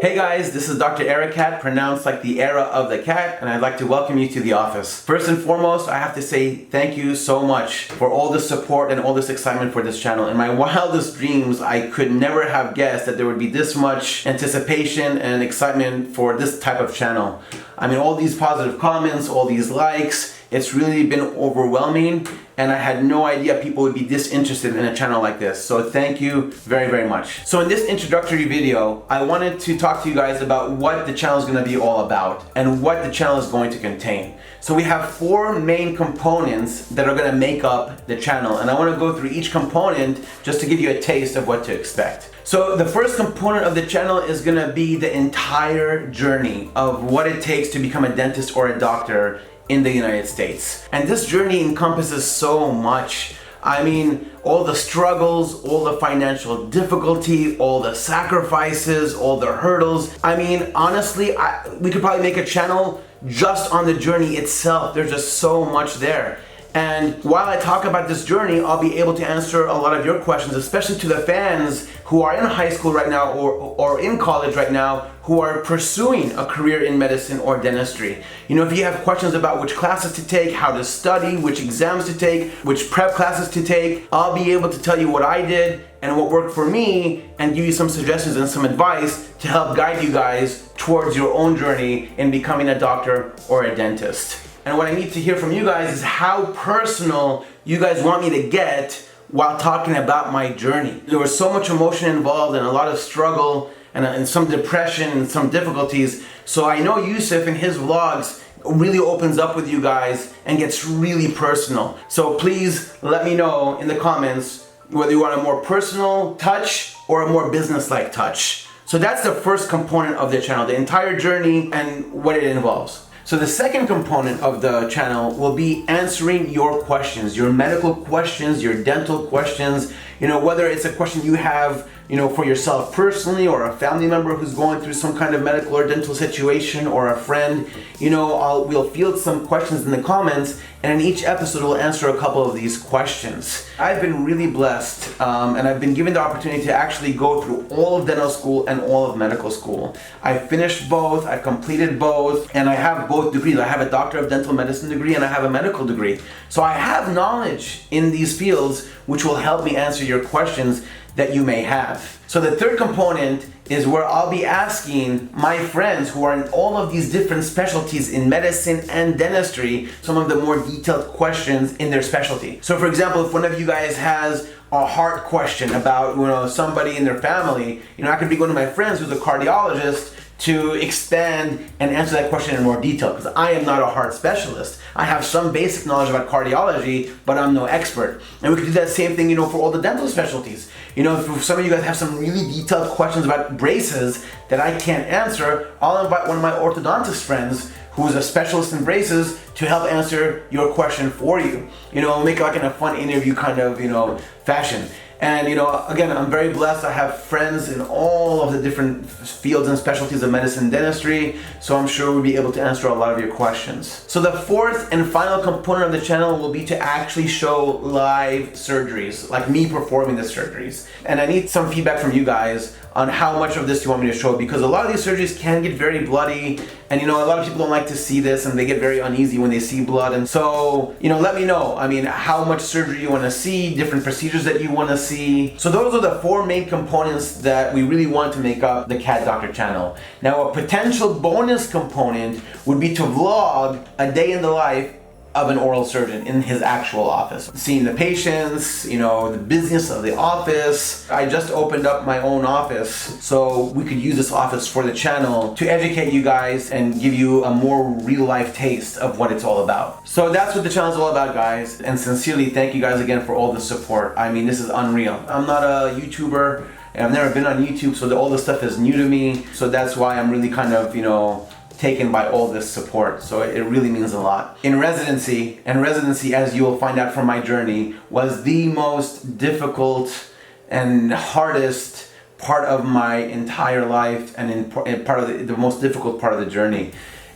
Hey guys, this is Dr. Cat, pronounced like the era of the cat, and I'd like to welcome you to the office. First and foremost, I have to say thank you so much for all the support and all this excitement for this channel. In my wildest dreams, I could never have guessed that there would be this much anticipation and excitement for this type of channel. I mean, all these positive comments, all these likes, it's really been overwhelming, and I had no idea people would be this interested in a channel like this. So thank you very, very much. So in this introductory video, I wanted to talk to you guys about what the channel is going to be all about and what the channel is going to contain. So we have 4 main components that are going to make up the channel, and I want to go through each component just to give you a taste of what to expect. So the first component of the channel is going to be the entire journey of what it takes to become a dentist or a doctor in the United States. And this journey encompasses so much. I mean, all the struggles, all the financial difficulty, all the sacrifices, all the hurdles. I mean, honestly, we could probably make a channel just on the journey itself. There's just so much there. And while I talk about this journey, I'll be able to answer a lot of your questions, especially to the fans who are in high school right now or in college right now who are pursuing a career in medicine or dentistry. You know, if you have questions about which classes to take, how to study, which exams to take, which prep classes to take, I'll be able to tell you what I did and what worked for me and give you some suggestions and some advice to help guide you guys towards your own journey in becoming a doctor or a dentist. And what I need to hear from you guys is how personal you guys want me to get while talking about my journey. There was so much emotion involved and a lot of struggle and some depression and some difficulties. So I know Yusuf in his vlogs really opens up with you guys and gets really personal. So please let me know in the comments whether you want a more personal touch or a more business-like touch. So that's the first component of the channel, the entire journey and what it involves. So the second component of the channel will be answering your questions, your medical questions, your dental questions, you know, whether it's a question you have, you know, for yourself personally or a family member who's going through some kind of medical or dental situation or a friend, you know, we'll field some questions in the comments, and in each episode we'll answer a couple of these questions. I've been really blessed and I've been given the opportunity to actually go through all of dental school and all of medical school. I finished both, I completed both, and I have both degrees. I have a Doctor of Dental Medicine degree and I have a medical degree. So I have knowledge in these fields which will help me answer your questions that you may have. So the third component is where I'll be asking my friends who are in all of these different specialties in medicine and dentistry some of the more detailed questions in their specialty. So for example, if one of you guys has a heart question about, you know, somebody in their family, you know, I could be going to my friends who's a cardiologist to expand and answer that question in more detail, because I am not a heart specialist. I have some basic knowledge about cardiology, but I'm no expert. And we could do that same thing, you know, for all the dental specialties. You know, if some of you guys have some really detailed questions about braces that I can't answer, I'll invite one of my orthodontist friends who is a specialist in braces to help answer your question for you. You know, make it like in a fun interview kind of, you know, fashion. And, you know, again, I'm very blessed. I have friends in all of the different fields and specialties of medicine and dentistry, so I'm sure we'll be able to answer a lot of your questions. So the fourth and final component of the channel will be to actually show live surgeries, like me performing the surgeries. And I need some feedback from you guys on how much of this you want me to show, because a lot of these surgeries can get very bloody, and you know, a lot of people don't like to see this and they get very uneasy when they see blood. And so, you know, let me know, I mean, how much surgery you want to see, different procedures that you want to see. So those are the 4 main components that we really want to make up the Cat Doctor channel. Now, a potential bonus component would be to vlog a day in the life of an oral surgeon in his actual office, seeing the patients, you know, the business of the office. I just opened up my own office, so we could use this office for the channel to educate you guys and give you a more real life taste of what it's all about. So that's what the channel is all about, guys, and sincerely thank you guys again for all the support. I mean, this is unreal. I'm not a YouTuber and I've never been on YouTube, so all this stuff is new to me, so that's why I'm really kind of, you know, taken by all this support. So it really means a lot. In residency, as you will find out from my journey, was the most difficult and hardest part of my entire life, and part of the most difficult part of the journey.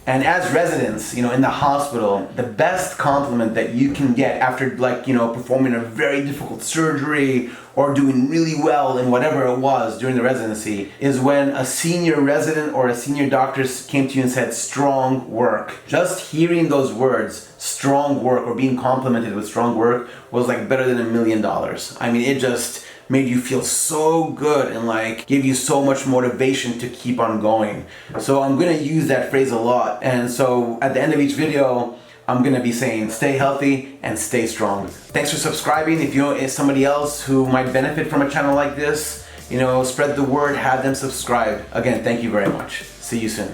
And as residents, in the hospital, the best compliment that you can get after performing a very difficult surgery or doing really well in whatever it was during the residency is when a senior resident or a senior doctor came to you and said, strong work. Just hearing those words, strong work, or being complimented with strong work was like better than $1 million. I mean, it just made you feel so good and gave you so much motivation to keep on going. So I'm gonna use that phrase a lot. And so at the end of each video, I'm gonna be saying, stay healthy and stay strong. Thanks for subscribing. If you know somebody else who might benefit from a channel like this, spread the word, have them subscribe. Again, thank you very much. See you soon.